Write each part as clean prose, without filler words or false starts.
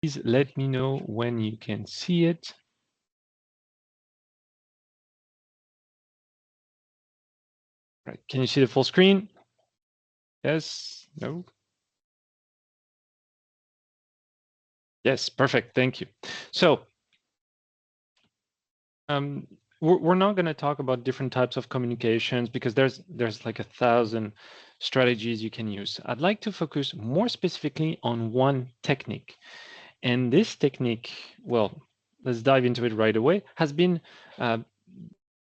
Please let me know when you can see it. Right. Can you see the full screen? Yes? No? Yes, perfect. Thank you. So we're not going to talk about different types of communications because there's like 1,000 strategies you can use. I'd like to focus more specifically on one technique. And this technique, well, let's dive into it right away, has been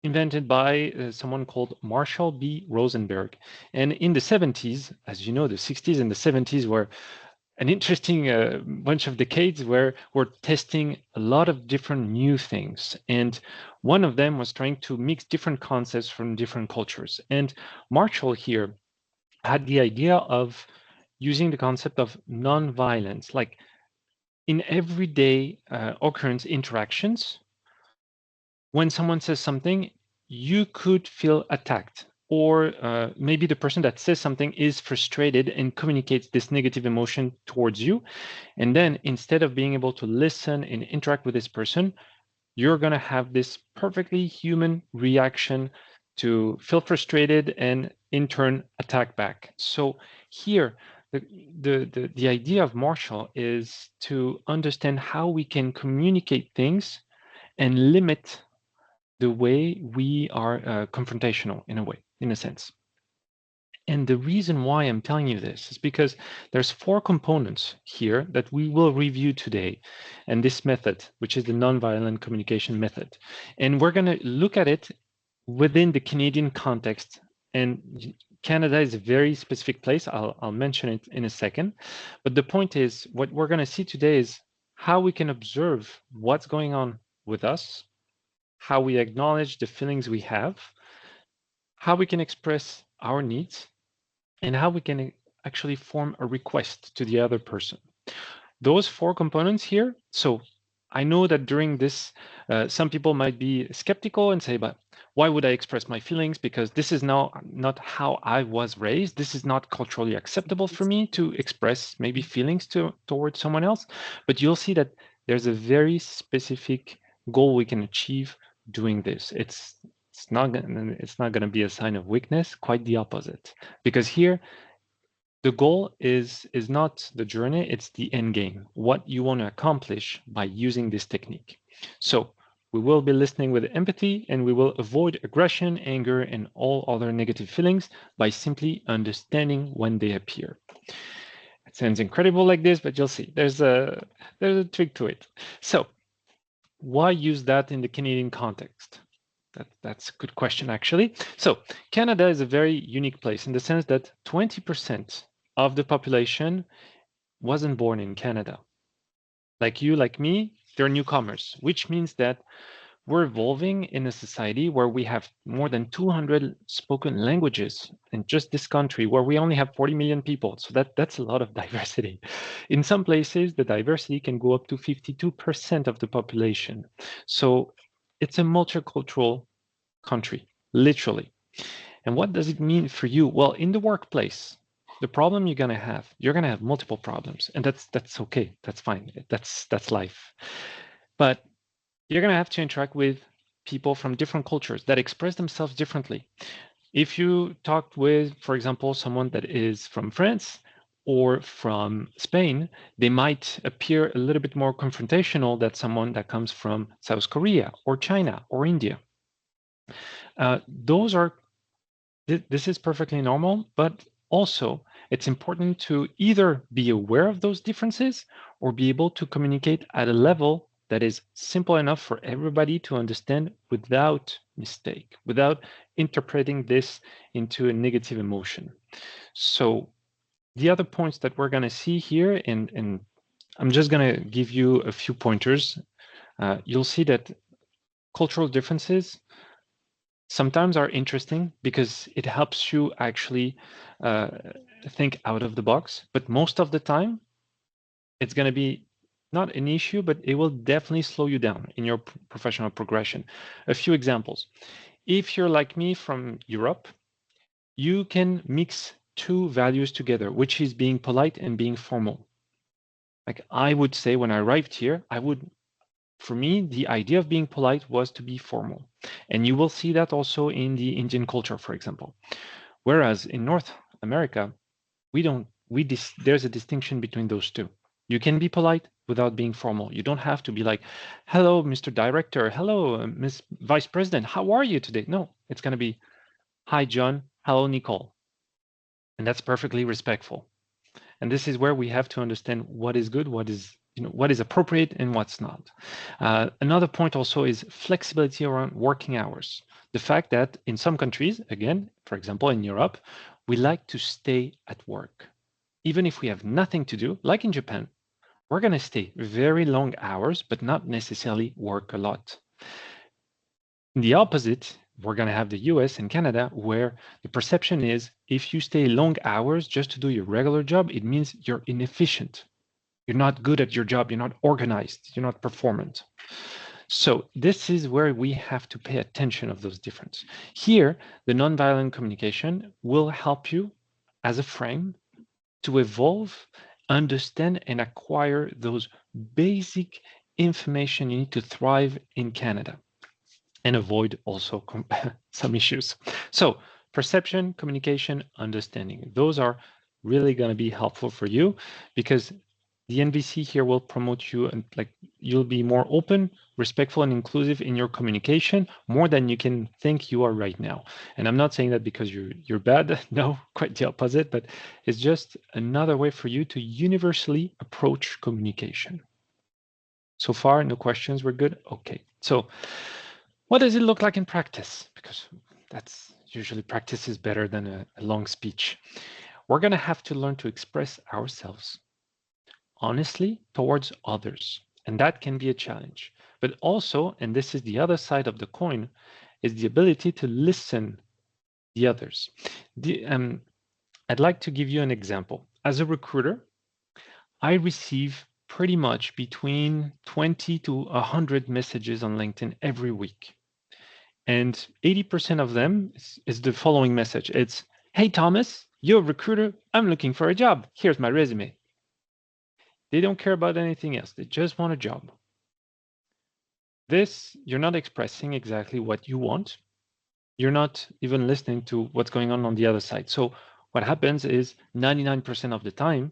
invented by someone called Marshall B. Rosenberg. And in the 70s, as you know, the 60s and the 70s were an interesting bunch of decades where we're testing a lot of different new things. And one of them was trying to mix different concepts from different cultures. And Marshall here had the idea of using the concept of nonviolence, like in everyday occurrence interactions, when someone says something, you could feel attacked. Or maybe the person that says something is frustrated and communicates this negative emotion towards you. And then instead of being able to listen and interact with this person, you're going to have this perfectly human reaction to feel frustrated and in turn attack back. So here, the idea of Marshall is to understand how we can communicate things and limit the way we are confrontational in a way, in a sense. And the reason why I'm telling you this is because there's 4 components here that we will review today, and this method, which is the nonviolent communication method. And we're going to look at it within the Canadian context. And Canada is a very specific place. I'll mention it in a second. But the point is, what we're going to see today is how we can observe what's going on with us, how we acknowledge the feelings we have, how we can express our needs, and how we can actually form a request to the other person. Those 4 components here. So I know that during this, some people might be skeptical and say, but why would I express my feelings? Because this is now not how I was raised. This is not culturally acceptable for me to express maybe feelings towards someone else. But you'll see that there's a very specific goal we can achieve doing this. It's not going to be a sign of weakness, quite the opposite. Because here the goal is not the journey, it's the end game, what you want to accomplish by using this technique. So we will be listening with empathy, and we will avoid aggression, anger, and all other negative feelings by simply understanding when they appear. It sounds incredible like this, but you'll see there's a trick to it. So why use that in the Canadian context? That's a good question, actually. So Canada is a very unique place in the sense that 20% of the population wasn't born in Canada. Like you, like me, they're newcomers, which means that we're evolving in a society where we have more than 200 spoken languages in just this country, where we only have 40 million people. So that's a lot of diversity. In some places, the diversity can go up to 52% of the population. So it's a multicultural country, literally. And what does it mean for you? Well, in the workplace, the problem you're gonna have multiple problems, and that's okay. That's fine. That's life. But you're gonna have to interact with people from different cultures that express themselves differently. If you talked with, for example, someone that is from France or from Spain, they might appear a little bit more confrontational than someone that comes from South Korea or China or India. Those are this is perfectly normal, but also it's important to either be aware of those differences or be able to communicate at a level that is simple enough for everybody to understand without mistake, without interpreting this into a negative emotion. So the other points that we're going to see here, and I'm just going to give you a few pointers. You'll see that cultural differences sometimes are interesting because it helps you actually think out of the box. But most of the time, it's going to be not an issue, but it will definitely slow you down in your professional progression. A few examples. If you're like me from Europe, you can mix 2 values together, which is being polite and being formal. Like I would say when I arrived here, for me, the idea of being polite was to be formal. And you will see that also in the Indian culture, for example. Whereas in North America, there's a distinction between those two. You can be polite without being formal. You don't have to be like, hello, Mr. Director. Hello, Miss Vice President. How are you today? No, it's going to be, hi, John. Hello, Nicole. And that's perfectly respectful. And this is where we have to understand what is good, what is appropriate and what's not. Another point also is flexibility around working hours. The fact that in some countries, again, for example, in Europe, we like to stay at work. Even if we have nothing to do, like in Japan, we're going to stay very long hours, but not necessarily work a lot. In the opposite, we're going to have the US and Canada, where the perception is if you stay long hours just to do your regular job, it means you're inefficient. You're not good at your job. You're not organized. You're not performant. So this is where we have to pay attention of those differences. Here, the nonviolent communication will help you as a frame to evolve, understand, and acquire those basic information you need to thrive in Canada and avoid also some issues. So perception, communication, understanding. Those are really going to be helpful for you because the NVC here will promote you and like you'll be more open, respectful, and inclusive in your communication more than you can think you are right now. And I'm not saying that because you're bad. No, quite the opposite, but it's just another way for you to universally approach communication. So far, no questions. We're good. Okay. So what does it look like in practice? Because that's usually practice is better than a long speech. We're going to have to learn to express ourselves honestly towards others. And that can be a challenge. But also, and this is the other side of the coin, is the ability to listen the others. I'd like to give you an example. As a recruiter, I receive pretty much between 20 to 100 messages on LinkedIn every week. And 80% of them is the following message. It's, hey, Thomas, you're a recruiter. I'm looking for a job. Here's my resume. They don't care about anything else. They just want a job. This, you're not expressing exactly what you want. You're not even listening to what's going on the other side. So what happens is 99% of the time,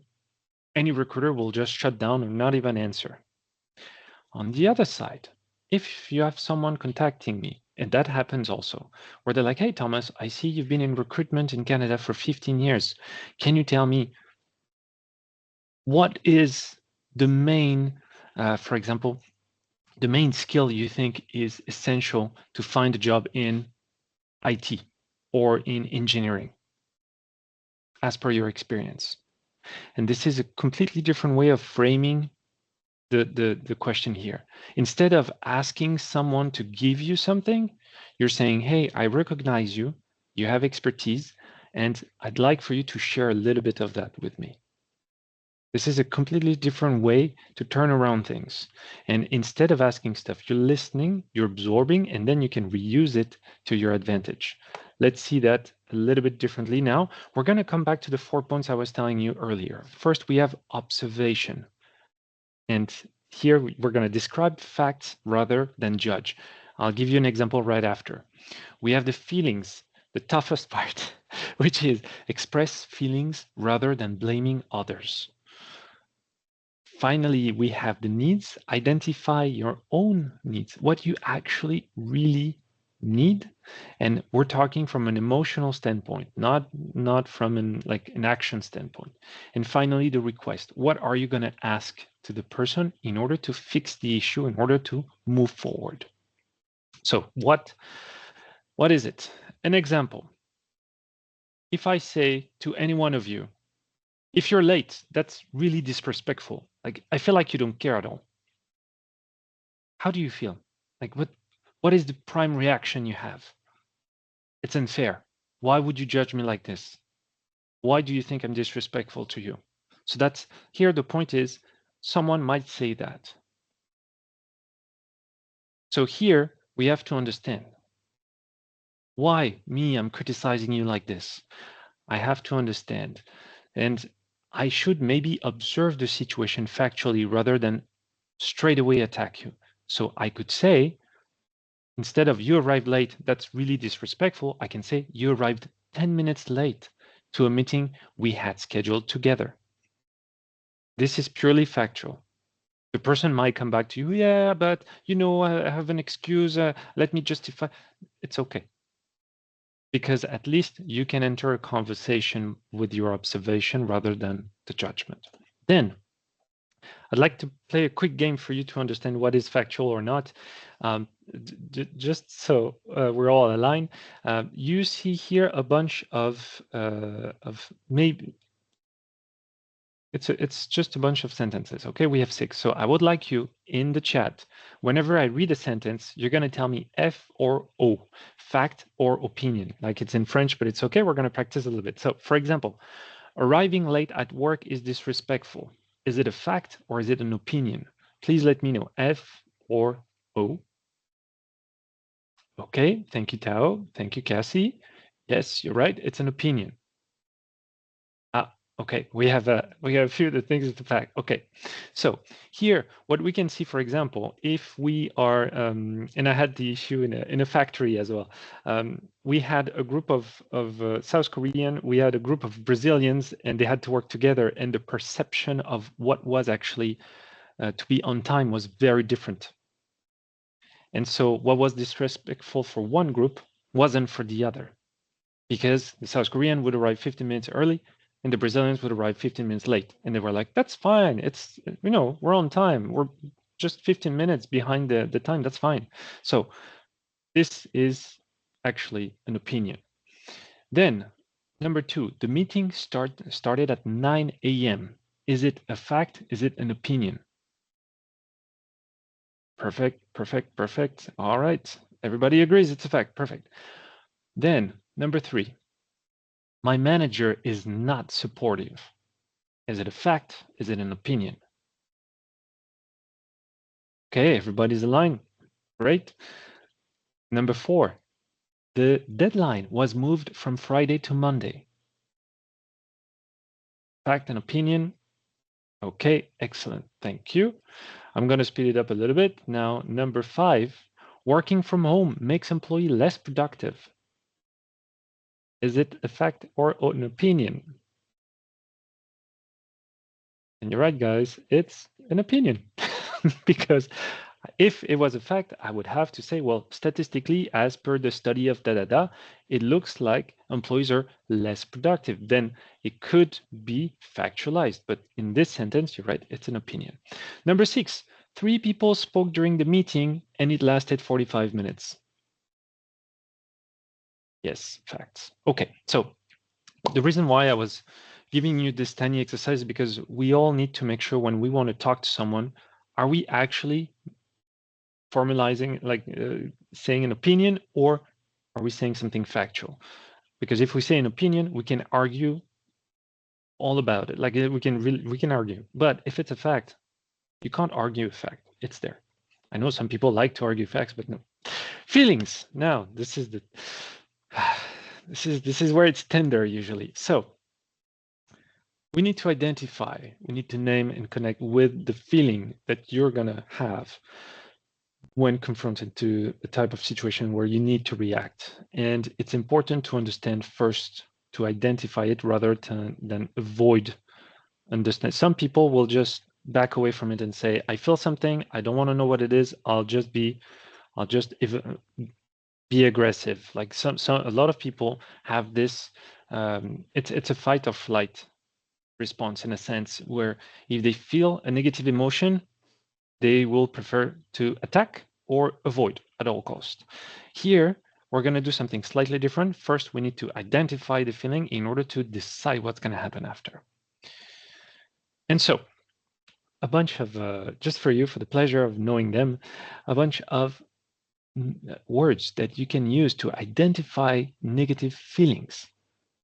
any recruiter will just shut down or not even answer. On the other side, if you have someone contacting me, and that happens also, where they're like, hey, Thomas, I see you've been in recruitment in Canada for 15 years. Can you tell me what is the main, for example, the main skill you think is essential to find a job in IT or in engineering, as per your experience? And this is a completely different way of framing the question here. Instead of asking someone to give you something, you're saying, hey, I recognize you, you have expertise, and I'd like for you to share a little bit of that with me. This is a completely different way to turn around things. And instead of asking stuff, you're listening, you're absorbing, and then you can reuse it to your advantage. Let's see that a little bit differently now. We're going to come back to the 4 points I was telling you earlier. First, we have observation. And here we're going to describe facts rather than judge. I'll give you an example right after. We have the feelings, the toughest part, which is express feelings rather than blaming others. Finally, we have the needs. Identify your own needs, what you actually really need. And we're talking from an emotional standpoint, not from an action standpoint. And finally, the request. What are you going to ask to the person in order to fix the issue, in order to move forward? So what is it? An example. If I say to any one of you, if you're late, that's really disrespectful. Like, I feel like you don't care at all. How do you feel? Like, what is the prime reaction you have? It's unfair. Why would you judge me like this? Why do you think I'm disrespectful to you? So that's here. The point is, someone might say that. So here we have to understand why me, I'm criticizing you like this. I have to understand. And I should maybe observe the situation factually rather than straight away attack you. So I could say, instead of you arrived late, that's really disrespectful, I can say you arrived 10 minutes late to a meeting we had scheduled together. This is purely factual. The person might come back to you, yeah, but you know, I have an excuse, let me justify. It's okay. Because at least you can enter a conversation with your observation rather than the judgment. Then I'd like to play a quick game for you to understand what is factual or not. Just so we're all aligned, you see here a bunch of maybe it's just a bunch of sentences. Okay, we have 6. So I would like you in the chat, whenever I read a sentence, you're going to tell me F or O, fact or opinion. Like it's in French, but it's okay. We're going to practice a little bit. So for example, arriving late at work is disrespectful. Is it a fact or is it an opinion? Please let me know, F or O. Okay, thank you, Tao. Thank you, Cassie. Yes, you're right. It's an opinion. Okay, we have a few of the things to fact. Okay, so here, what we can see, for example, if we are, and I had the issue in a factory as well. We had a group of South Korean, we had a group of Brazilians, and they had to work together, and the perception of what was actually to be on time was very different. And so what was disrespectful for one group wasn't for the other, because the South Korean would arrive 15 minutes early and the Brazilians would arrive 15 minutes late. And they were like, that's fine. It's, you know, we're on time. We're just 15 minutes behind the time. That's fine. So this is actually an opinion. Then number 2, the meeting started at 9 a.m. Is it a fact? Is it an opinion? Perfect, perfect, perfect. All right. Everybody agrees it's a fact. Perfect. Then number 3, my manager is not supportive. Is it a fact? Is it an opinion? Okay, everybody's aligned. Great. Number 4, the deadline was moved from Friday to Monday. Fact and opinion? Okay, excellent. Thank you. I'm going to speed it up a little bit. Now, number 5, working from home makes employee less productive. Is it a fact or an opinion? And you're right, guys, it's an opinion. Because if it was a fact, I would have to say, well, statistically, as per the study of da-da-da, it looks like employees are less productive. Then it could be factualized. But in this sentence, you're right, it's an opinion. Number 6, 3 people spoke during the meeting and it lasted 45 minutes. Yes, facts. Okay, so the reason why I was giving you this tiny exercise is because we all need to make sure when we want to talk to someone, are we actually formalizing, like saying an opinion, or are we saying something factual? Because if we say an opinion, we can argue all about it. Like we can argue. But if it's a fact, you can't argue a fact. It's there. I know some people like to argue facts, but no. Feelings. Now, this is the this is where it's tender usually. So we need to identify, we need to name and connect with the feeling that you're gonna have when confronted to a type of situation where you need to react. And it's important to understand first, to identify it rather than avoid understand. Some people will just back away from it and say, I feel something, I don't want to know what it is, I'll just be aggressive. Like a lot of people have this, it's a fight or flight response in a sense, where if they feel a negative emotion, they will prefer to attack or avoid at all costs. Here, we're going to do something slightly different. First, we need to identify the feeling in order to decide what's going to happen after. And so, a bunch of, just for you, for the pleasure of knowing them, a bunch of words that you can use to identify negative feelings.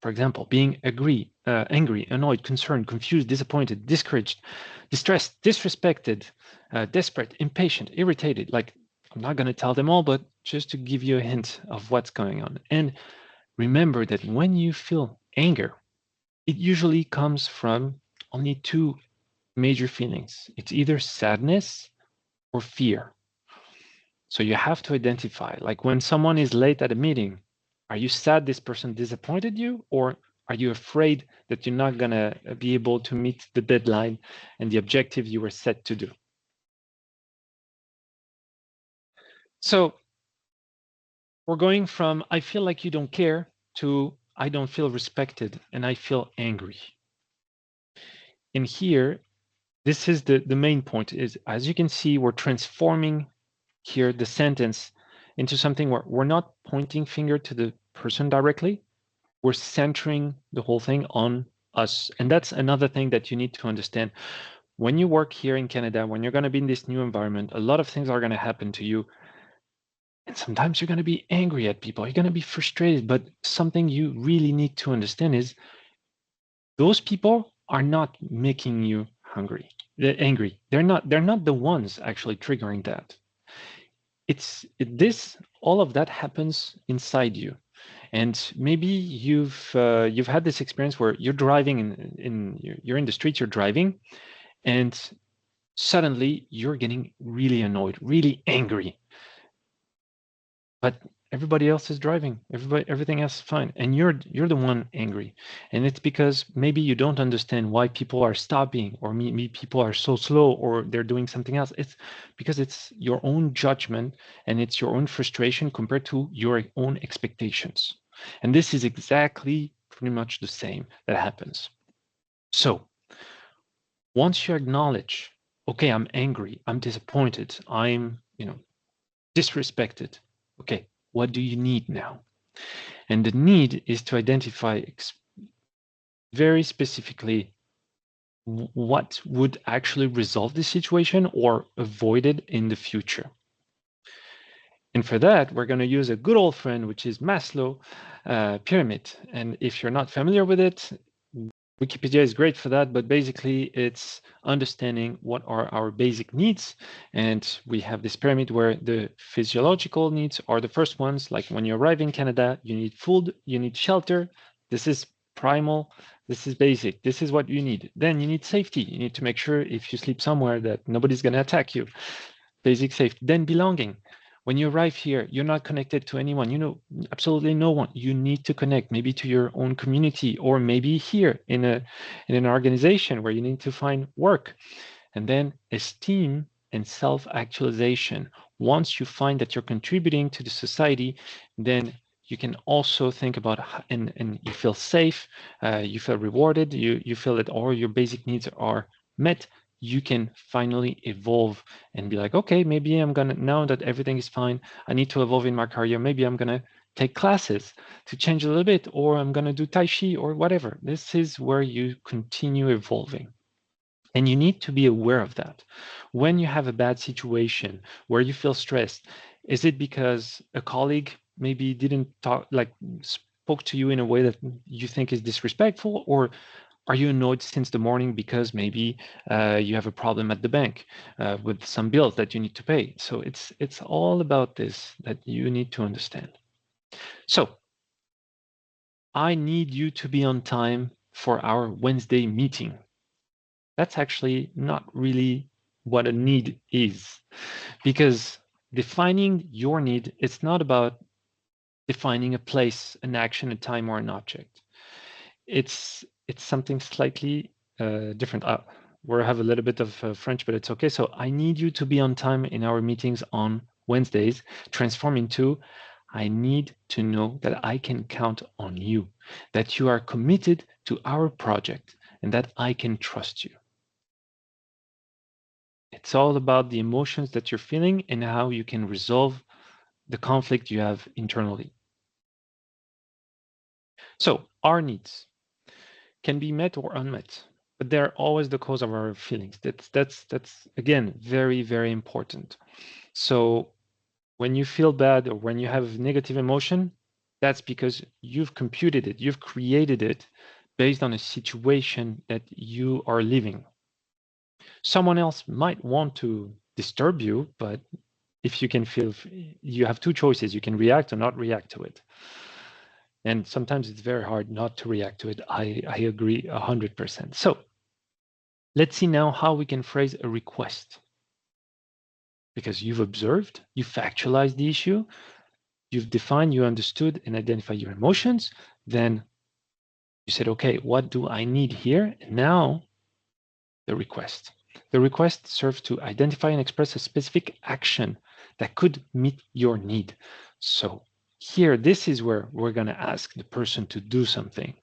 For example, being angry, annoyed, concerned, confused, disappointed, discouraged, distressed, disrespected, desperate, impatient, irritated. Like, I'm not going to tell them all, but just to give you a hint of what's going on. And remember that when you feel anger, it usually comes from only two major feelings. It's either sadness or fear. So you have to identify, like when someone is late at a meeting, are you sad this person disappointed you, or are you afraid that you're not gonna be able to meet the deadline and the objective you were set to do? So we're going from I feel like you don't care to I don't feel respected and I feel angry. And here, this is the main point is, as you can see, we're transforming here the sentence into something where we're not pointing finger to the person directly. We're centering the whole thing on us. And that's another thing that you need to understand. When you work here in Canada, when you're going to be in this new environment, a lot of things are going to happen to you. And sometimes you're going to be angry at people. You're going to be frustrated. But something you really need to understand is those people are not making you hungry. They're angry. They're not the ones actually triggering that. All of that happens inside you. And maybe you've had this experience where you're driving you're in the street, you're driving, and suddenly you're getting really annoyed, really angry. But everybody else is driving. Everything else is fine, and you're the one angry. And it's because maybe you don't understand why people are stopping, or maybe people are so slow, or they're doing something else. It's because it's your own judgment and it's your own frustration compared to your own expectations. And this is exactly pretty much the same that happens. So once you acknowledge, okay, I'm angry, I'm disappointed, I'm, disrespected. Okay, what do you need now? And the need is to identify very specifically what would actually resolve the situation or avoid it in the future. And for that, we're going to use a good old friend, which is Maslow pyramid. And if you're not familiar with it, Wikipedia is great for that, but basically it's understanding what are our basic needs. And we have this pyramid where the physiological needs are the first ones. Like when you arrive in Canada, you need food, you need shelter. This is primal. This is basic. This is what you need. Then you need safety. You need to make sure if you sleep somewhere that nobody's going to attack you. Basic safety. Then belonging. When you arrive here, you're not connected to anyone, absolutely no one. You need to connect maybe to your own community, or maybe here in an organization where you need to find work. And then esteem and self-actualization. Once you find that you're contributing to the society, then you can also think about, and you feel safe, you feel rewarded, you feel that all your basic needs are met, you can finally evolve and be like, okay, maybe I'm gonna, now that everything is fine, I need to evolve in my career. Maybe I'm gonna take classes to change a little bit, or I'm gonna do Tai Chi or whatever. This is where you continue evolving. And you need to be aware of that. When you have a bad situation where you feel stressed, is it because a colleague maybe didn't spoke to you in a way that you think is disrespectful, or are you annoyed since the morning because maybe you have a problem at the bank with some bills that you need to pay? So it's all about this that you need to understand. So I need you to be on time for our Wednesday meeting. That's actually not really what a need is, because defining your need, it's not about defining a place, an action, a time, or an object. It's something slightly different. We have a little bit of French, but it's okay. So I need you to be on time in our meetings on Wednesdays. Transform into, I need to know that I can count on you, that you are committed to our project, and that I can trust you. It's all about the emotions that you're feeling and how you can resolve the conflict you have internally. So our needs can be met or unmet, but they're always the cause of our feelings. That's again very, very important. So when you feel bad or when you have negative emotion, that's because you've computed it, you've created it based on a situation that you are living. Someone else might want to disturb you, but if you can feel, you have two choices. You can react or not react to it. And sometimes it's very hard not to react to it. I agree 100%. So Let's see now how we can phrase a request. Because you've observed, you've factualized the issue, you've defined, you understood, and identified your emotions. Then you said, okay, what do I need here? And now the request. The request serves to identify and express a specific action that could meet your need. So here, this is where we're going to ask the person to do something.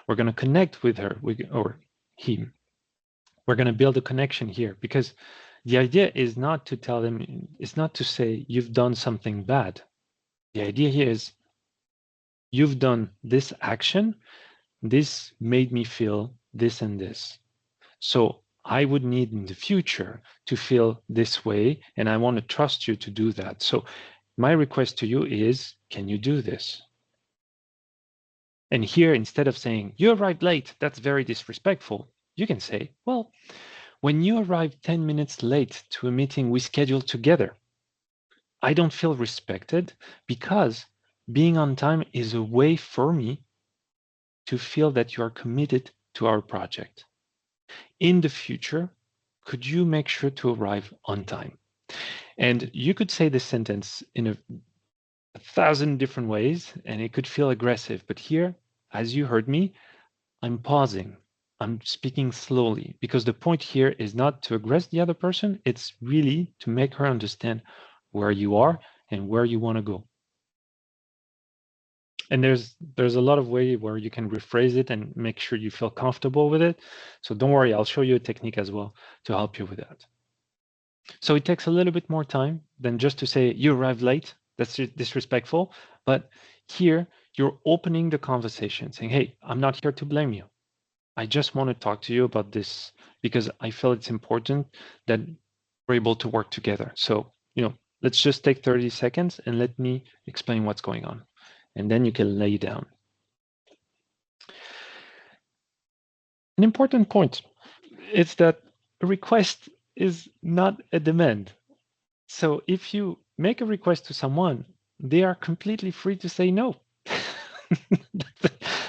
We're going to connect with her or him. We're going to build a connection here, because the idea is not to tell them, it's not to say you've done something bad. The idea here is you've done this action, this made me feel this and this. So I would need in the future to feel this way, and I want to trust you to do that. So my request to you is, can you do this? And here, instead of saying, you arrived late, that's very disrespectful, you can say, well, when you arrive 10 minutes late to a meeting we scheduled together, I don't feel respected, because being on time is a way for me to feel that you are committed to our project. In the future, could you make sure to arrive on time? And you could say this sentence in a 1,000 different ways, and it could feel aggressive. But here, as you heard me, I'm pausing. I'm speaking slowly, because the point here is not to aggress the other person. It's really to make her understand where you are and where you want to go. And there's a lot of way where you can rephrase it and make sure you feel comfortable with it. So don't worry, I'll show you a technique as well to help you with that. So it takes a little bit more time than just to say you arrived late. That's disrespectful. But here you're opening the conversation, saying, hey, I'm not here to blame you. I just want to talk to you about this because I feel it's important that we're able to work together. So, let's just take 30 seconds and let me explain what's going on. And then you can lay down. An important point is that a request is not a demand. So if you make a request to someone, they are completely free to say no.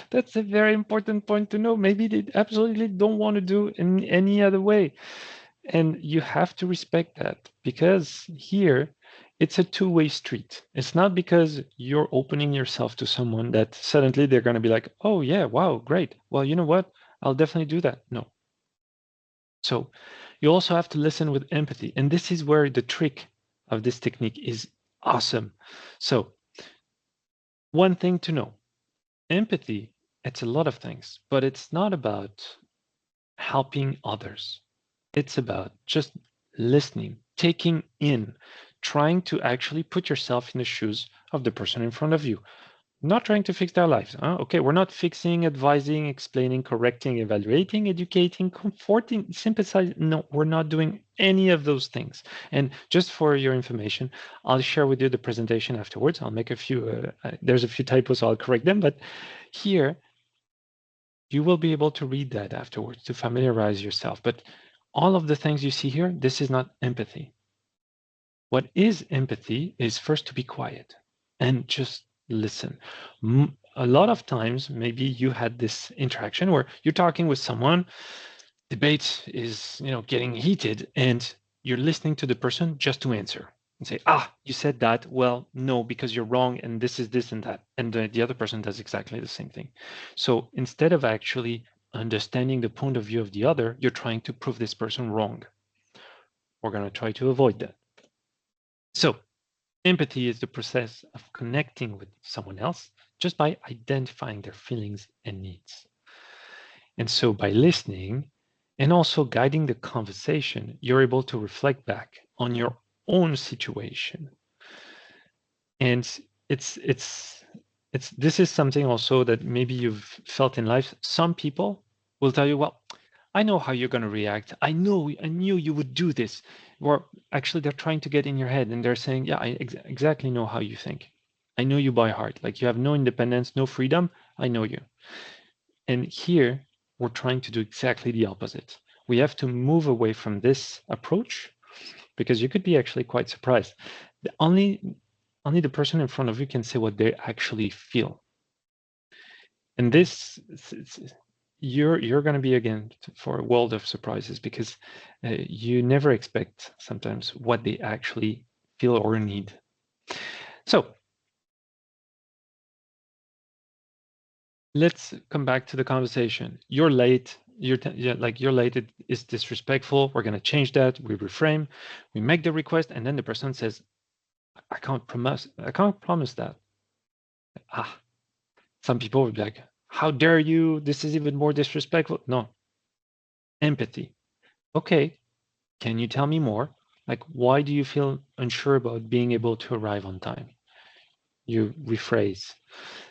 That's a very important point to know. Maybe they absolutely don't want to do in any other way. And you have to respect that, because here it's a two-way street. It's not because you're opening yourself to someone that suddenly they're going to be like, oh yeah, wow, great. Well, you know what? I'll definitely do that. No. So you also have to listen with empathy. And this is where the trick of this technique is awesome. So one thing to know, empathy, it's a lot of things, but it's not about helping others. It's about just listening, taking in, trying to actually put yourself in the shoes of the person in front of you. Not trying to fix their lives. Okay, we're not fixing, advising, explaining, correcting, evaluating, educating, comforting, sympathizing. No, we're not doing any of those things. And just for your information, I'll share with you the presentation afterwards. I'll make a few, there's a few typos, so I'll correct them. But here, you will be able to read that afterwards to familiarize yourself. But all of the things you see here, this is not empathy. What is empathy is first to be quiet and just listen. A lot of times, maybe you had this interaction where you're talking with someone, debate is, getting heated, and you're listening to the person just to answer and say, you said that. Well, no, because you're wrong, and this is this and that. And the other person does exactly the same thing. So instead of actually understanding the point of view of the other, you're trying to prove this person wrong. We're going to try to avoid that. So empathy is the process of connecting with someone else just by identifying their feelings and needs. And so by listening and also guiding the conversation, you're able to reflect back on your own situation. And this is something also that maybe you've felt in life. Some people will tell you, well, I know how you're going to react. I knew you would do this. Or actually, they're trying to get in your head and they're saying, yeah, I exactly know how you think. I know you by heart. Like you have no independence, no freedom. I know you. And here, we're trying to do exactly the opposite. We have to move away from this approach, because you could be actually quite surprised. Only the person in front of you can say what they actually feel. And this, you're going to be again for a world of surprises, because you never expect sometimes what they actually feel or need. So let's come back to the conversation. You're late. You're late. It is disrespectful. We're going to change that. We reframe. We make the request, and then the person says, "I can't promise. I can't promise that." Ah, some people would be like, "How dare you? This is even more disrespectful." No, empathy. Okay, can you tell me more? Like, why do you feel unsure about being able to arrive on time? You rephrase.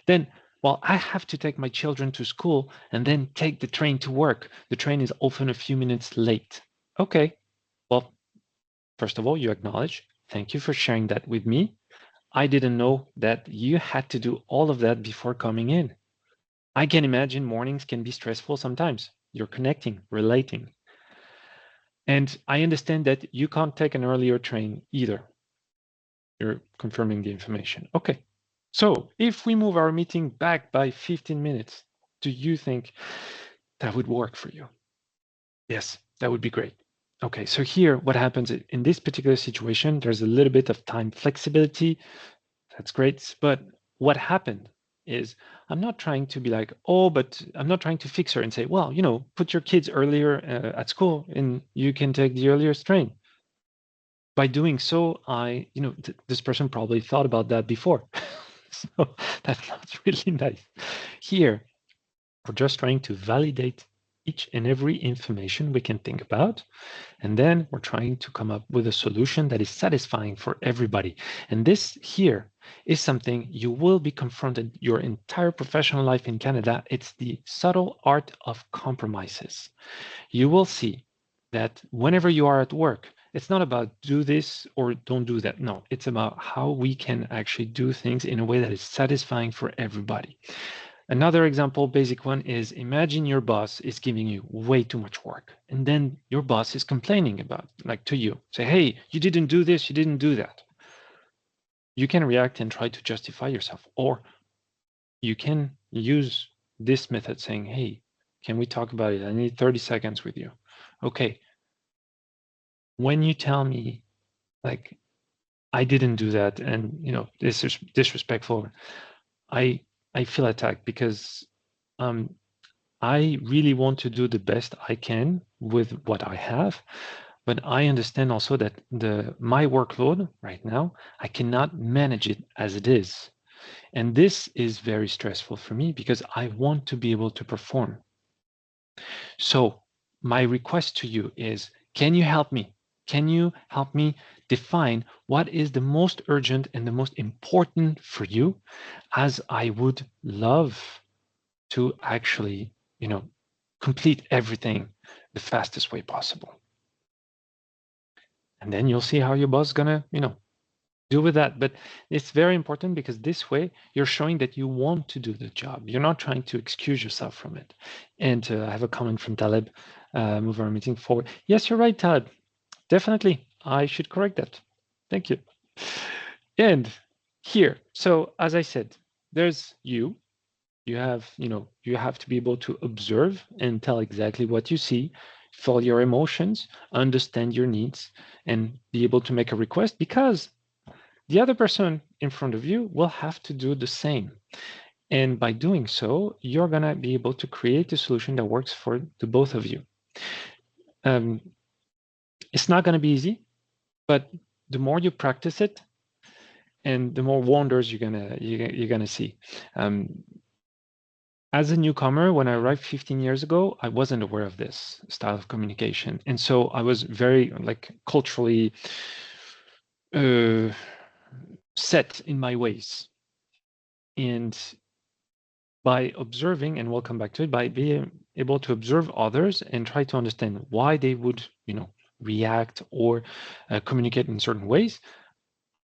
Then, well, I have to take my children to school and then take the train to work. The train is often a few minutes late. Okay, well, first of all, you acknowledge. Thank you for sharing that with me. I didn't know that you had to do all of that before coming in. I can imagine mornings can be stressful sometimes. You're connecting, relating. And I understand that you can't take an earlier train either. You're confirming the information. Okay. So if we move our meeting back by 15 minutes, do you think that would work for you? Yes, that would be great. Okay, so here what happens in this particular situation, there's a little bit of time flexibility. That's great. But what happened is I'm not trying to be like, oh, but I'm not trying to fix her and say, well, put your kids earlier at school and you can take the earliest train. By doing so, this person probably thought about that before. So that's not really nice. Here, we're just trying to validate each and every information we can think about. And then we're trying to come up with a solution that is satisfying for everybody. And this here is something you will be confronted your entire professional life in Canada. It's the subtle art of compromises. You will see that whenever you are at work, it's not about do this or don't do that. No, it's about how we can actually do things in a way that is satisfying for everybody. Another example, basic one, is imagine your boss is giving you way too much work. And then your boss is complaining about, like to you, say, hey, you didn't do this, you didn't do that. You can react and try to justify yourself. Or you can use this method saying, hey, can we talk about it? I need 30 seconds with you. Okay. When you tell me, like, I didn't do that, and this is disrespectful, I feel attacked because I really want to do the best I can with what I have, but I understand also that my workload right now, I cannot manage it as it is. And this is very stressful for me because I want to be able to perform. So my request to you is, can you help me? Can you help me define what is the most urgent and the most important for you, as I would love to actually, complete everything the fastest way possible. And then you'll see how your boss is gonna, deal with that. But it's very important because this way you're showing that you want to do the job. You're not trying to excuse yourself from it. And I have a comment from Taleb, move our meeting forward. Yes, you're right, Taleb. Definitely, I should correct that. Thank you. And here, so as I said, there's you. You have to be able to observe and tell exactly what you see, feel your emotions, understand your needs, and be able to make a request, because the other person in front of you will have to do the same. And by doing so, you're going to be able to create a solution that works for the both of you. It's not going to be easy, but the more you practice it, and the more wonders you're gonna see. As a newcomer, when I arrived 15 years ago, I wasn't aware of this style of communication. And so I was very culturally set in my ways. And by observing, and we'll come back to it, by being able to observe others and try to understand why they would, react or communicate in certain ways,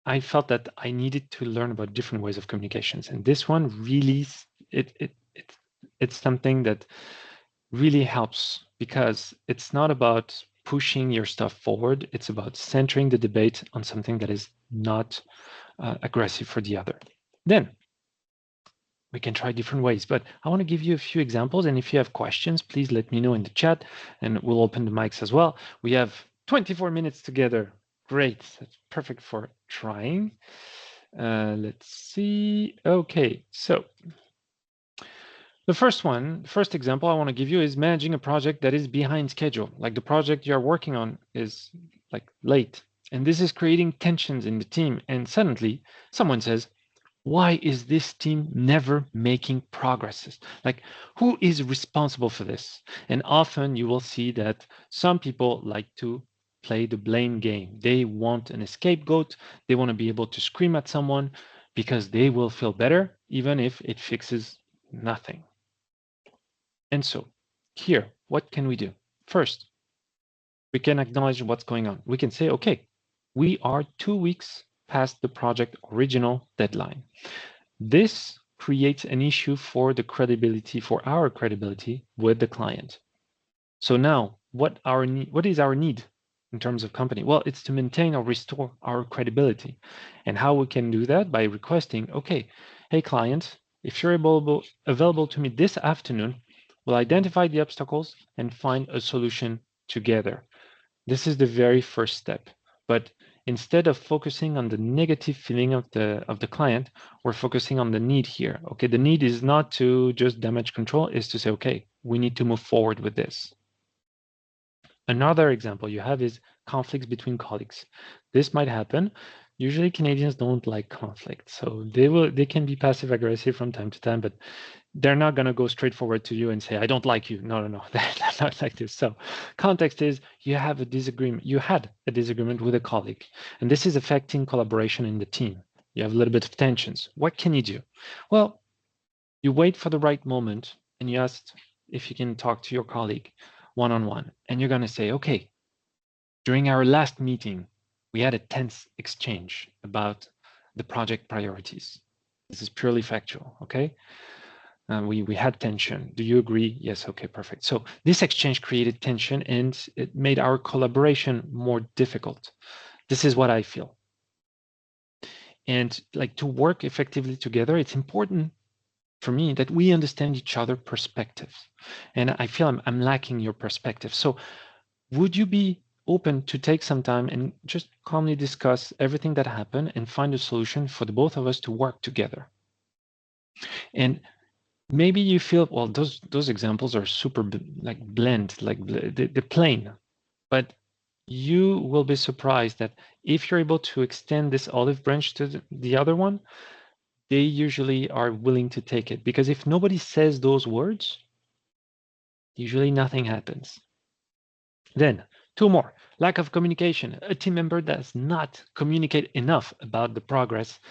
I felt that I needed to learn about different ways of communications. And this one really, it's something that really helps, because it's not about pushing your stuff forward. It's about centering the debate on something that is not aggressive for the other. Then We can try different ways, but I want to give you a few examples. And if you have questions, please let me know in the chat and we'll open the mics as well. We have 24 minutes together. Great. That's perfect for trying. Let's see. Okay, so the first example I want to give you is managing a project that is behind schedule. Like the project you're working on is like late. And this is creating tensions in the team. And suddenly someone says, why is this team never making progresses? Like, who is responsible for this? And often you will see that some people like to play the blame game. They want an scapegoat. They want to be able to scream at someone because they will feel better, even if it fixes nothing. And so here, what can we do? First, we can acknowledge what's going on. We can say, okay, we are 2 weeks past the project original deadline. This creates an issue for the credibility, for our credibility with the client. So now, what is our need in terms of company? Well, it's to maintain or restore our credibility. And how we can do that? By requesting, okay, hey client, if you're available to me this afternoon, we'll identify the obstacles and find a solution together. This is the very first step. But instead of focusing on the negative feeling of the client, we're focusing on the need here. Okay, the need is not to just damage control, is to say, okay, we need to move forward with this. Another example you have is conflicts between colleagues. This might happen. Usually Canadians don't like conflict, so they can be passive aggressive from time to time, but they're not going to go straight forward to you and say, I don't like you. No, they're not like this. So context is you have a disagreement. You had a disagreement with a colleague, and this is affecting collaboration in the team. You have a little bit of tensions. What can you do? Well, you wait for the right moment and you ask if you can talk to your colleague one-on-one, and you're going to say, okay, during our last meeting, we had a tense exchange about the project priorities. This is purely factual, okay? We had tension. Do you agree? Yes, okay, perfect. So this exchange created tension and it made our collaboration more difficult. This is what I feel. And like to work effectively together, it's important for me that we understand each other's perspectives. And I feel I'm lacking your perspective. So would you be open to take some time and just calmly discuss everything that happened and find a solution for the both of us to work together? And maybe you feel, well, those examples are super like blend, like the plain, but you will be surprised that if you're able to extend this olive branch to the other one, they usually are willing to take it, because if nobody says those words, usually nothing happens. Then two more: lack of communication. A team member does not communicate enough about the progress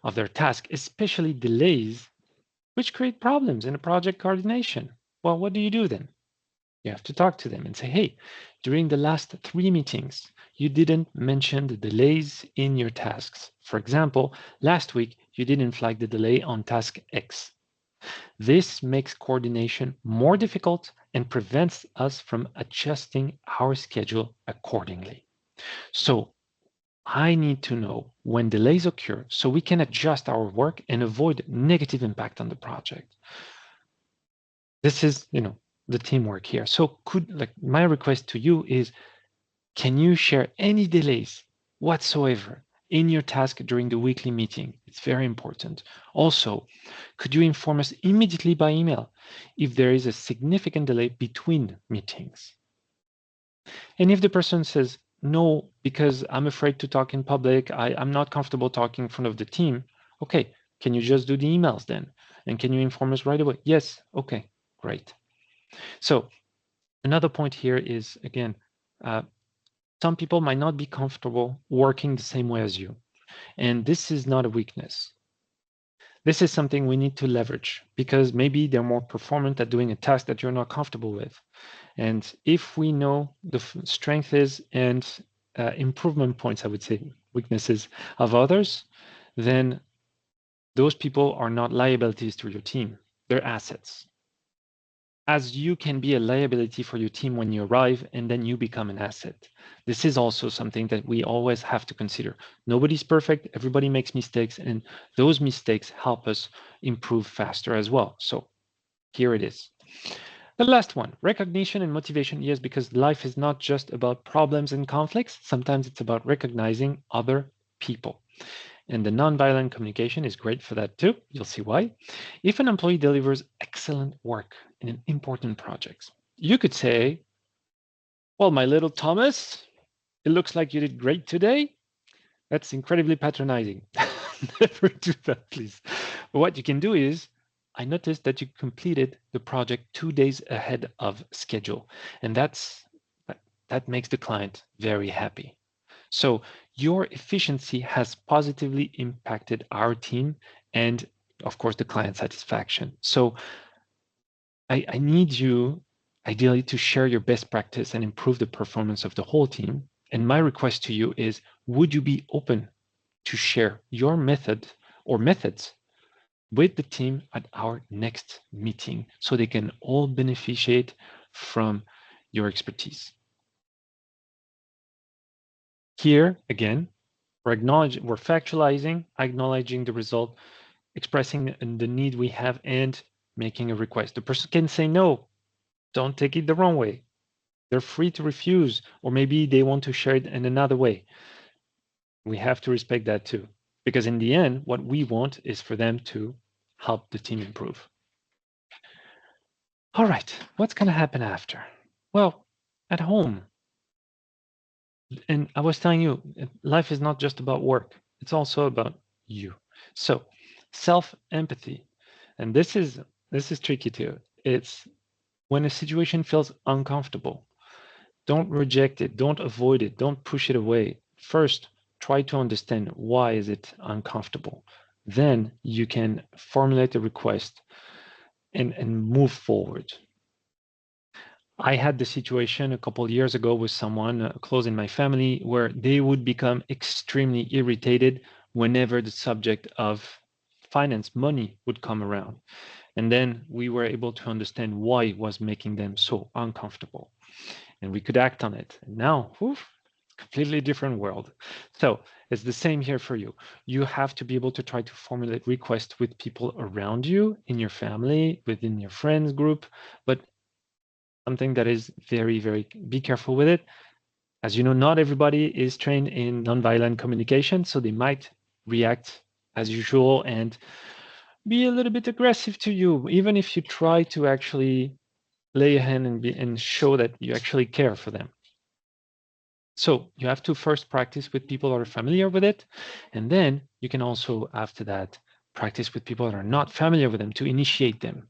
of their task, especially delays, which create problems in a project coordination. Well, what do you do then? You have to talk to them and say, hey, during the last 3 meetings, you didn't mention the delays in your tasks. For example, last week, you didn't flag the delay on task X. This makes coordination more difficult and prevents us from adjusting our schedule accordingly. So I need to know when delays occur so we can adjust our work and avoid negative impact on the project. This is, the teamwork here. So my request to you is, can you share any delays whatsoever in your task during the weekly meeting? It's very important. Also, could you inform us immediately by email if there is a significant delay between meetings? And if the person says, no, because I'm afraid to talk in public, I'm not comfortable talking in front of the team, okay, can you just do the emails then? And can you inform us right away? Yes, okay, great. So another point here is, again, some people might not be comfortable working the same way as you. And this is not a weakness. This is something we need to leverage, because maybe they're more performant at doing a task that you're not comfortable with. And if we know the strength is and improvement points, I would say weaknesses of others, then those people are not liabilities to your team. They're assets. as you can be a liability for your team when you arrive and then you become an asset. This is also something that we always have to consider. Nobody's perfect, everybody makes mistakes, and those mistakes help us improve faster as well. So here it is. The last one, recognition and motivation. Yes, because life is not just about problems and conflicts. Sometimes it's about recognizing other people. And the nonviolent communication is great for that too. You'll see why. If an employee delivers excellent work in an important project, you could say, well, my little Thomas, it looks like you did great today. That's incredibly patronizing. Never do that, please. But what you can do is, I noticed that you completed the project 2 days ahead of schedule. And that makes the client very happy. So your efficiency has positively impacted our team and, of course, the client satisfaction. So I need you ideally to share your best practice and improve the performance of the whole team. And my request to you is, would you be open to share your method or methods with the team at our next meeting so they can all beneficiate from your expertise? Here, again, we're factualizing, acknowledging the result, expressing the need we have, and making a request. The person can say no. Don't take it the wrong way. They're free to refuse, or maybe they want to share it in another way. We have to respect that too. Because in the end, what we want is for them to help the team improve. All right, what's going to happen after? Well, at home, and I was telling you, life is not just about work, it's also about you. So, self-empathy, and this is tricky too. It's when a situation feels uncomfortable, don't reject it, don't avoid it, don't push it away. First, try to understand why is it uncomfortable. Then you can formulate a request and move forward. I had the situation a couple of years ago with someone close in my family where they would become extremely irritated whenever the subject of finance, money would come around. And then we were able to understand why it was making them so uncomfortable. And we could act on it. And now, completely different world. So it's the same here for you. You have to be able to try to formulate requests with people around you, in your family, within your friends group, but something that is very, be careful with it. As you know, not everybody is trained in nonviolent communication, so they might react as usual and be a little bit aggressive to you, even if you try to actually lay a hand and show that you actually care for them. So you have to first practice with people that are familiar with it, and then you can also, after that, practice with people that are not familiar with them to initiate them.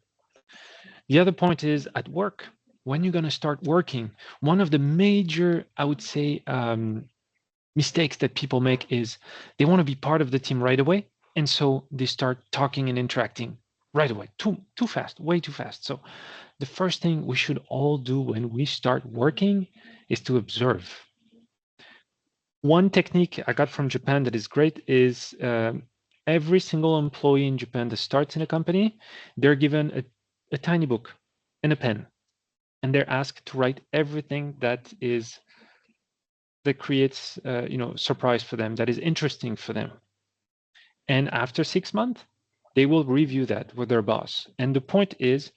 The other point is at work. When you're going to start working, one of the major, I would say, mistakes that people make is they want to be part of the team right away. And so they start talking and interacting right away, too fast, way too fast. So the first thing we should all do when we start working is to observe. One technique I got from Japan that is great is every single employee in Japan that starts in a company, they're given a tiny book and a pen, and they're asked to write everything that creates surprise for them, that is interesting for them. And after 6 months, they will review that with their boss. And the point is,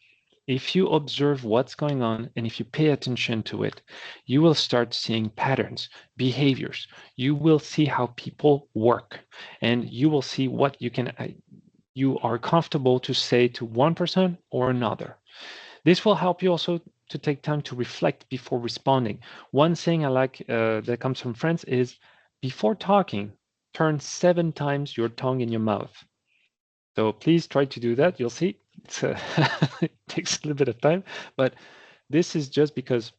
if you observe what's going on and if you pay attention to it, you will start seeing patterns, behaviors. You will see how people work, and you will see what you are comfortable to say to one person or another. This will help you also to take time to reflect before responding. One saying I like that comes from France is, before talking, turn 7 times your tongue in your mouth. So please try to do that. You'll see it takes a little bit of time, but this is just because,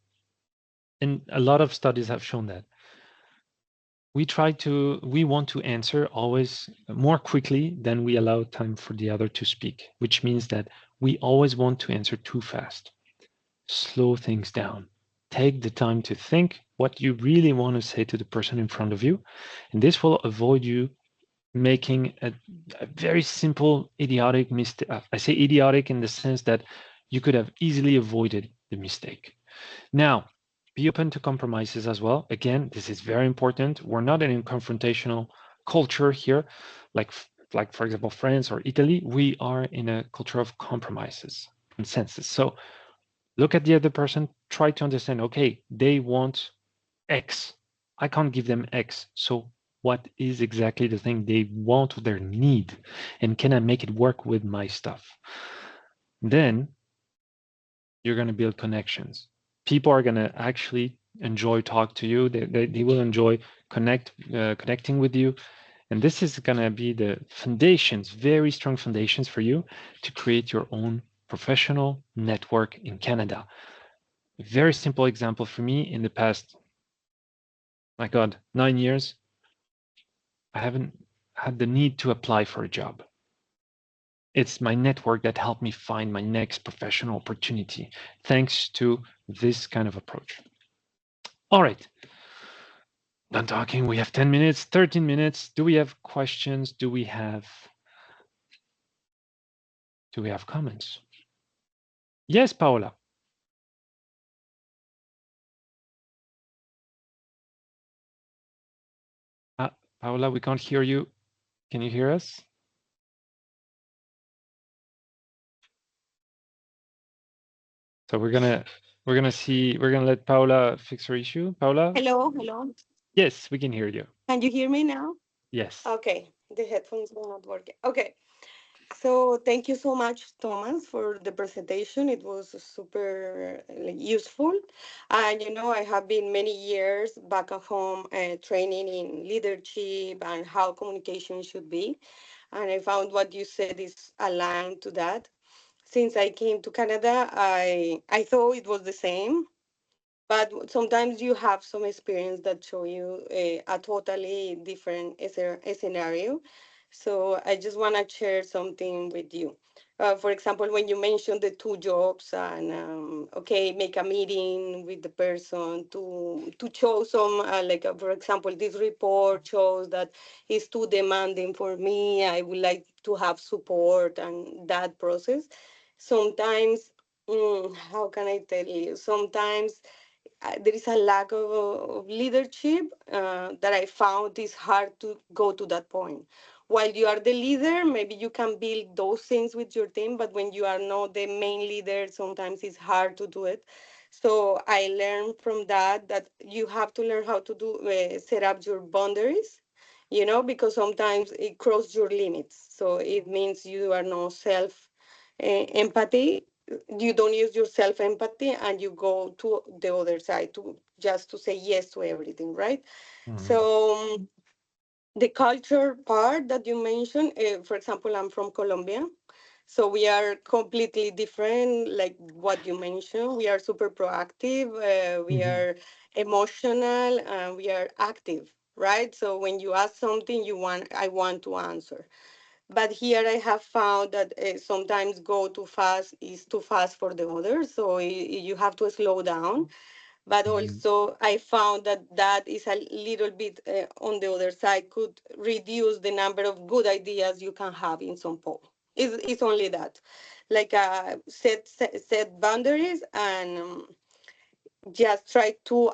and a lot of studies have shown that we want to answer always more quickly than we allow time for the other to speak, which means that we always want to answer too fast. Slow things down. Take the time to think what you really want to say to the person in front of you, and this will avoid you making a very simple idiotic mistake. I say idiotic in the sense that you could have easily avoided the mistake. Now, be open to compromises as well. Again, this is very important. We're not in a confrontational culture here, like for example, France or Italy. We are in a culture of compromises, consensus. So look at the other person, try to understand, okay, they want X. I can't give them X. So what is exactly the thing they want or their need? And can I make it work with my stuff? Then you're going to build connections. People are going to actually enjoy talk to you. They will enjoy connecting with you. And this is going to be the foundations, very strong foundations for you to create your own professional network in Canada. A very simple example for me in the past, my God, 9 years, I haven't had the need to apply for a job. It's my network that helped me find my next professional opportunity, thanks to this kind of approach. All right. Done talking. We have 10 minutes, 13 minutes. Do we have questions? Do we have comments? Yes, Paola. Paola, we can't hear you. Can you hear us? So we're gonna let Paola fix her issue. Paola? Hello, hello. Yes, we can hear you. Can you hear me now? Yes. Okay, the headphones were not working. Okay, so thank you so much, Thomas, for the presentation. It was super useful. And I have been many years back at home training in leadership and how communication should be. And I found what you said is aligned to that. Since I came to Canada, I thought it was the same, but sometimes you have some experience that show you a totally different scenario. So I just want to share something with you. For example, when you mentioned the two jobs and okay, make a meeting with the person to show some for example, this report shows that it's too demanding for me. I would like to have support and that process. Sometimes, how can I tell you? Sometimes there is a lack of leadership that I found is hard to go to that point. While you are the leader, maybe you can build those things with your team, but when you are not the main leader, sometimes it's hard to do it. So I learned from that you have to learn how to do set up your boundaries, because sometimes it crosses your limits. So it means you are no self empathy. You don't use your self empathy and you go to the other side to just to say yes to everything, right? Mhm. So the culture part that you mentioned, for example, I'm from Colombia, so we are completely different, like what you mentioned. We are super proactive, we Mhm. are emotional, and we are active, right? So when you ask something, I want to answer. But here I have found that sometimes go too fast is too fast for the others, so you have to slow down. But Mhm. also I found that is a little bit on the other side could reduce the number of good ideas you can have in some poll. It's only that, like set boundaries and just try to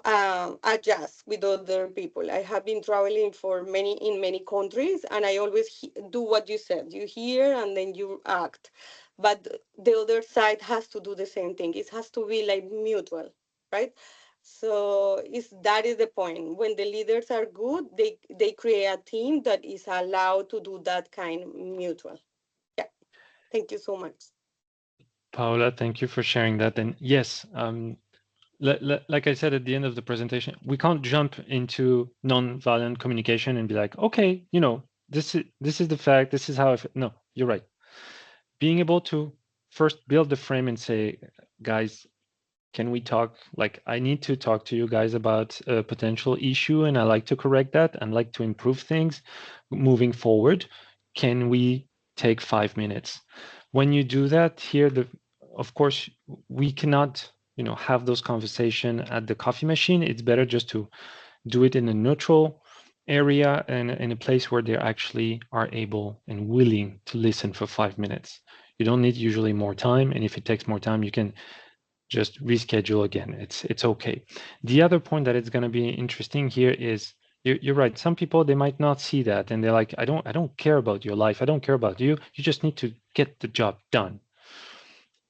adjust with other people. I have been traveling for many countries, and I always do what you said. You hear and then you act, but the other side has to do the same thing. It has to be like mutual, right? So that is the point. When the leaders are good, they create a team that is allowed to do that kind of mutual. Yeah. Thank you so much. Paola, thank you for sharing that. And yes, like I said at the end of the presentation, we can't jump into non-violent communication and be like, okay, this is the fact, this is how no, you're right. Being able to first build the frame and say, guys, can we talk? Like, I need to talk to you guys about a potential issue, and I like to correct that and like to improve things moving forward. Can we take 5 minutes? When you do that here, of course, we cannot, have those conversation at the coffee machine. It's better just to do it in a neutral area and in a place where they actually are able and willing to listen for 5 minutes. You don't need usually more time. And if it takes more time, you can just reschedule again. It's okay. The other point that it's going to be interesting here is you're right. Some people, they might not see that, and they're like, I don't care about your life. I don't care about you. You just need to get the job done.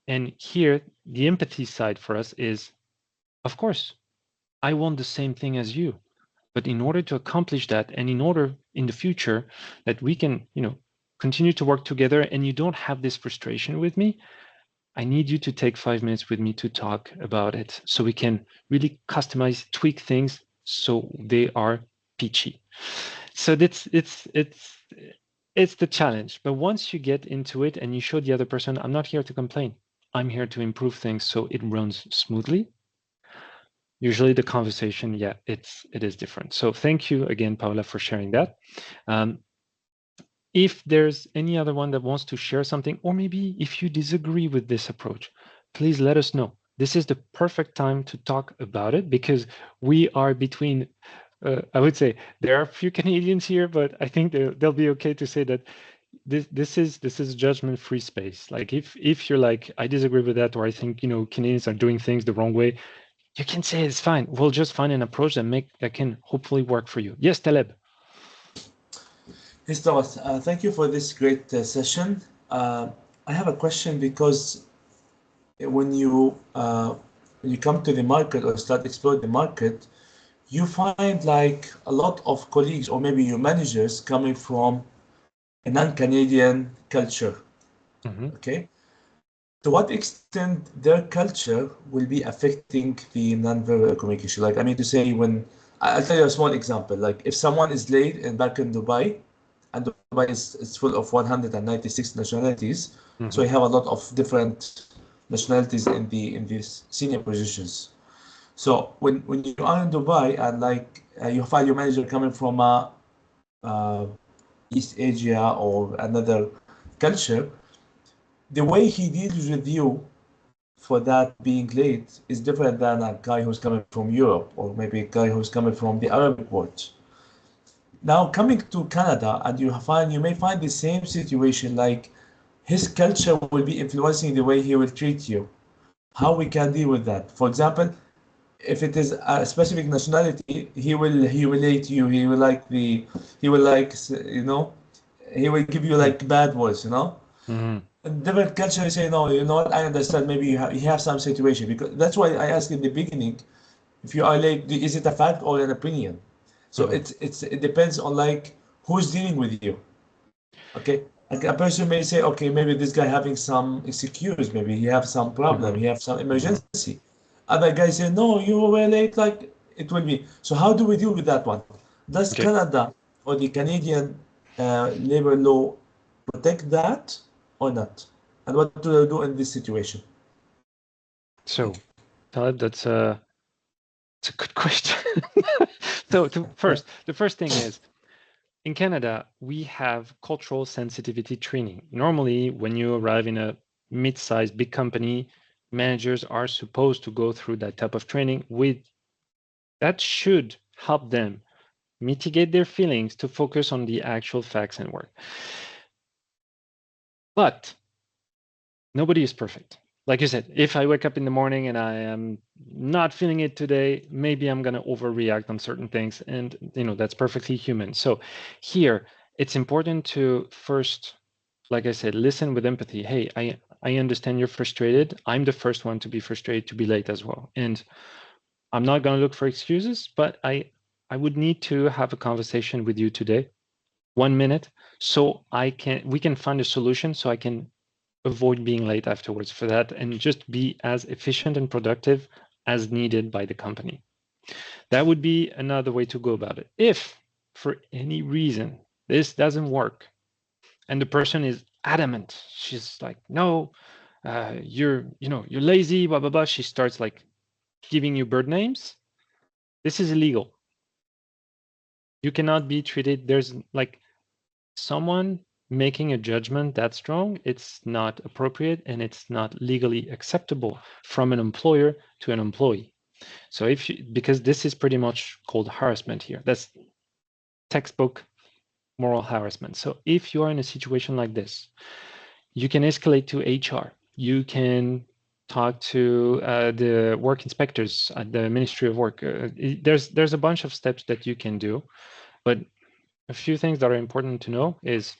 And here, the empathy side for us is, of course, I want the same thing as you. But in order to accomplish that, and in order in the future that we can, continue to work together and you don't have this frustration with me, I need you to take 5 minutes with me to talk about it so we can really customize, tweak things so they are peachy. So it's the challenge. But once you get into it and you show the other person, I'm not here to complain. I'm here to improve things so it runs smoothly. Usually the conversation, yeah, it is different. So thank you again, Paula, for sharing that. If there's any other one that wants to share something, or maybe if you disagree with this approach, please let us know. This is the perfect time to talk about it because we are between, I would say there are a few Canadians here, but I think they'll be okay to say that this is judgment-free space. Like if you're like, I disagree with that, or I think, Canadians are doing things the wrong way, you can say it's fine. We'll just find an approach that can hopefully work for you. Yes, Taleb. Yes, Thomas, thank you for this great session. I have a question because when you come to the market or start exploring the market, you find like a lot of colleagues or maybe your managers coming from a non-Canadian culture. Mm-hmm. Okay, to what extent their culture will be affecting the non-verbal communication? Like, I mean to say, when I'll tell you a small example. Like, if someone is late and back in Dubai, and Dubai is full of 196 nationalities, so Mm-hmm. you have a lot of different nationalities in these senior positions. So when you are in Dubai and like you find your manager coming from uh, East Asia or another culture, the way he deals with you for that being late is different than a guy who's coming from Europe or maybe a guy who's coming from the Arabic world. Now coming to Canada, and you may find the same situation, like his culture will be influencing the way he will treat you. How we can deal with that? For example, if it is a specific nationality, he will humiliate you. He will like, he will give you like bad words, Mm-hmm. different culture say, no, you know what, I understand, maybe you have some situation, because that's why I asked in the beginning, if you are late, is it a fact or an opinion? So Mm-hmm. it depends on like who's dealing with you. Okay, like a person may say, okay, maybe this guy having some excuse, maybe he have some problem, Mm-hmm. he have some Mm-hmm. emergency. Other guy say, no, you were late, like it will be. So how do we deal with that one? Does Okay. Canada or the Canadian labor law protect that or not? And what do they do in this situation? Thank So, Taleb, it's a good question. So, you. the first thing is in Canada, we have cultural sensitivity training. Normally, when you arrive in a mid-sized big company, managers are supposed to go through that type of training with that should help them mitigate their feelings to focus on the actual facts and work. But nobody is perfect. Like you said, if I wake up in the morning and I am not feeling it today, maybe I'm going to overreact on certain things. And, that's perfectly human. So here, it's important to first, like I said, listen with empathy. Hey, I understand you're frustrated. I'm the first one to be frustrated, to be late as well. And I'm not going to look for excuses, but I would need to have a conversation with you today, 1 minute, so we can find a solution so I can avoid being late afterwards for that and just be as efficient and productive as needed by the company. That would be another way to go about it. If for any reason this doesn't work and the person is adamant, she's like, no, you're lazy, blah, blah, blah. She starts like giving you bird names. This is illegal. You cannot be treated. There's like someone making a judgment that strong, it's not appropriate and it's not legally acceptable from an employer to an employee. So because this is pretty much called harassment here, that's textbook moral harassment. So if you are in a situation like this, You can escalate to HR. You can talk to the work inspectors at the Ministry of Work. There's a bunch of steps that you can do, but a few things that are important to know is,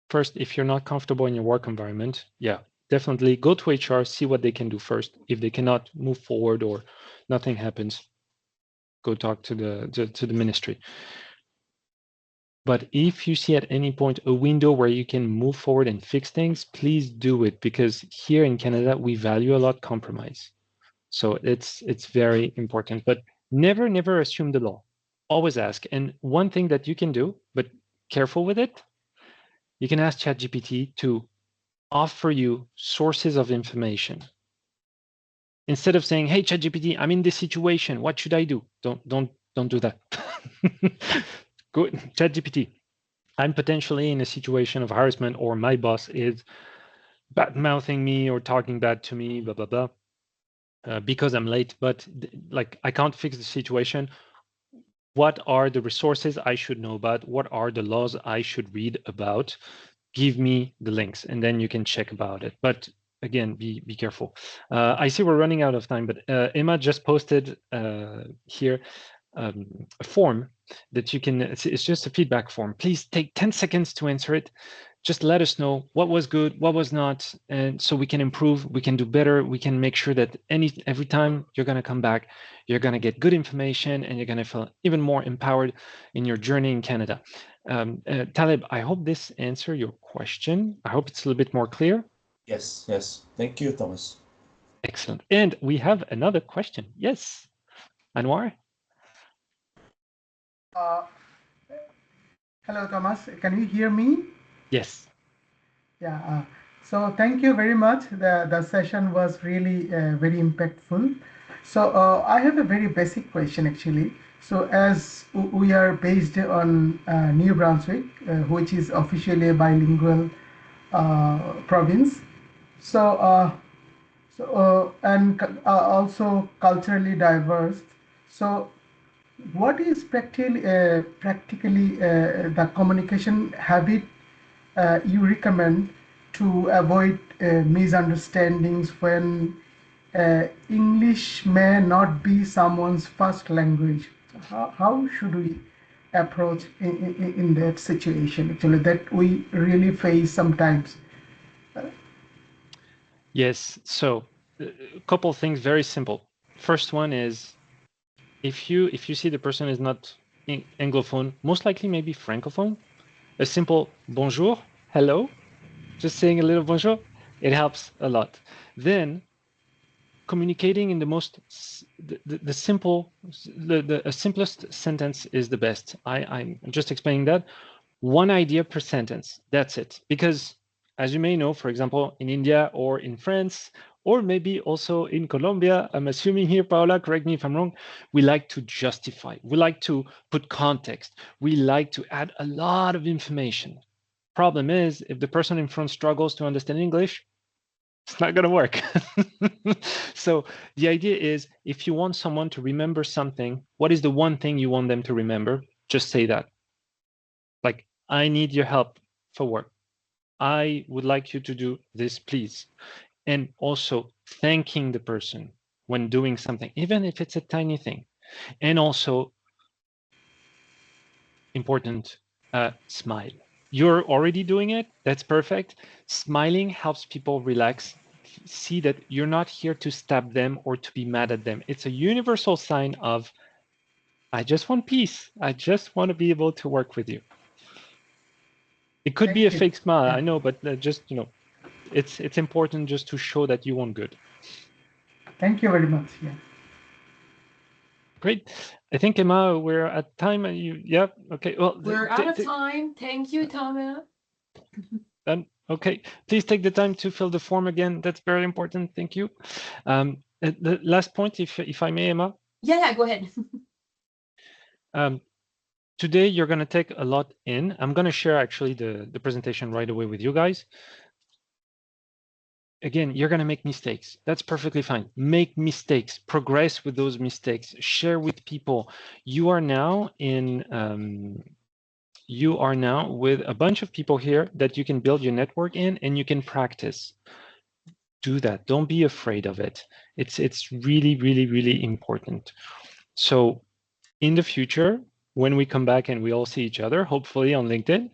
first, if you're not comfortable in your work environment, yeah, definitely go to HR, see what they can do first. If they cannot move forward or nothing happens, go talk to the ministry. But if you see at any point a window where you can move forward and fix things, please do it, because here in Canada, we value a lot compromise. So it's very important, but never assume the law. Always ask. And one thing that you can do, but careful with it, you can ask ChatGPT to offer you sources of information. Instead of saying, "Hey, ChatGPT, I'm in this situation. What should I do?" Don't do that. Go, ChatGPT, I'm potentially in a situation of harassment, or my boss is bad mouthing me or talking bad to me, blah blah blah, because I'm late. But like, I can't fix the situation. What are the resources I should know about? What are the laws I should read about? Give me the links, and then you can check about it. But again, be careful. I see we're running out of time, but Emma just posted here a form that you can, it's just a feedback form. Please take 10 seconds to answer it. Just let us know what was good, what was not, and so we can improve, we can do better, we can make sure that every time you're going to come back, you're going to get good information, and you're going to feel even more empowered in your journey in Canada. Taleb, I hope this answered your question. I hope it's a little bit more clear. Yes, yes. Thank you, Thomas. Excellent. And we have another question. Yes, Anwar? Hello, Thomas. Can you hear me? Yes. Yeah. So thank you very much. The session was really very impactful. So I have a very basic question actually. So as we are based on New Brunswick, which is officially a bilingual province. So also culturally diverse. So what is practically the communication habit you recommend to avoid misunderstandings when English may not be someone's first language? How should we approach in that situation actually that we really face sometimes? Yes. So a couple things, very simple. First one is, if you see the person is not Anglophone, most likely maybe Francophone, a simple bonjour, hello, just saying a little bonjour, it helps a lot. Then communicating in the most the simple, the simplest sentence is the best. I'm just explaining that. One idea per sentence, that's it. Because as you may know, for example, in India or in France, or maybe also in Colombia, I'm assuming here, Paola, correct me if I'm wrong, we like to justify, we like to put context, we like to add a lot of information. Problem is, if the person in front struggles to understand English, it's not going to work. So the idea is, if you want someone to remember something, what is the one thing you want them to remember? Just say that. Like, I need your help for work. I would like you to do this, please. And also thanking the person when doing something, even if it's a tiny thing. And also, important, smile. You're already doing it. That's perfect. Smiling helps people relax, see that you're not here to stab them or to be mad at them. It's a universal sign of, I just want peace. I just want to be able to work with you. It could be a Thank you. fake smile, Yeah. I know, but just, it's important just to show that you want good. Thank you very much. Yeah. Great. I think, Emma, we're at time. And yeah, okay. Well, we're out of time. Thank you, Thomas. Okay, please take the time to fill the form again. That's very important. Thank you. The last point, if I may, Emma. Yeah, go ahead. Today, you're going to take a lot in. I'm going to share actually the presentation right away with you guys. Again, you're going to make mistakes. That's perfectly fine. Make mistakes, progress with those mistakes, share with people. You are now in you are now with a bunch of people here that you can build your network in and you can practice. Do that. Don't be afraid of it. It's really, really, really important. So in the future, when we come back and we all see each other, hopefully on LinkedIn,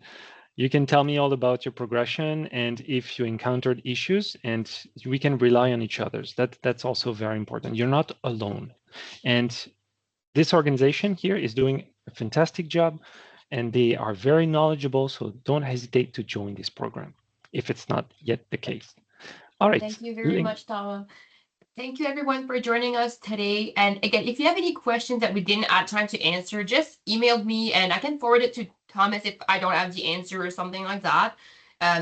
you can tell me all about your progression and if you encountered issues, and we can rely on each other. That's also very important. You're not alone. And this organization here is doing a fantastic job, and they are very knowledgeable, so don't hesitate to join this program if it's not yet the case. All right. Thank you very much, Tama. Thank you everyone for joining us today. And again, if you have any questions that we didn't have time to answer, just email me and I can forward it to Thomas if I don't have the answer or something like that.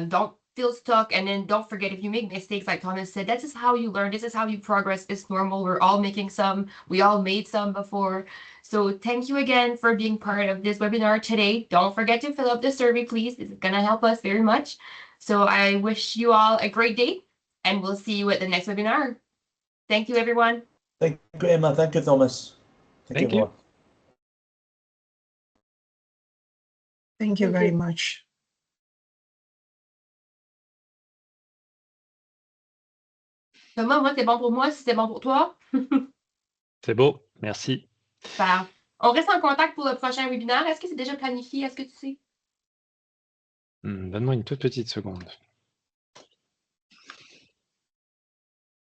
Don't feel stuck. And then don't forget, if you make mistakes, like Thomas said, this is how you learn. This is how you progress. It's normal. We're all making some. We all made some before. So thank you again for being part of this webinar today. Don't forget to fill up the survey, please. This is going to help us very much. So I wish you all a great day, and we'll see you at the next webinar. Thank you, everyone. Thank you, Emma. Thank you, Thomas. Thank you. everyone. Thank you Thank very you. much. Thomas, moi, c'est bon pour moi. Si c'est bon pour toi, C'est beau. Merci. super. On reste en contact pour le prochain webinaire. Est-ce que c'est déjà planifié? Est-ce que tu sais? Donne-moi une toute petite seconde.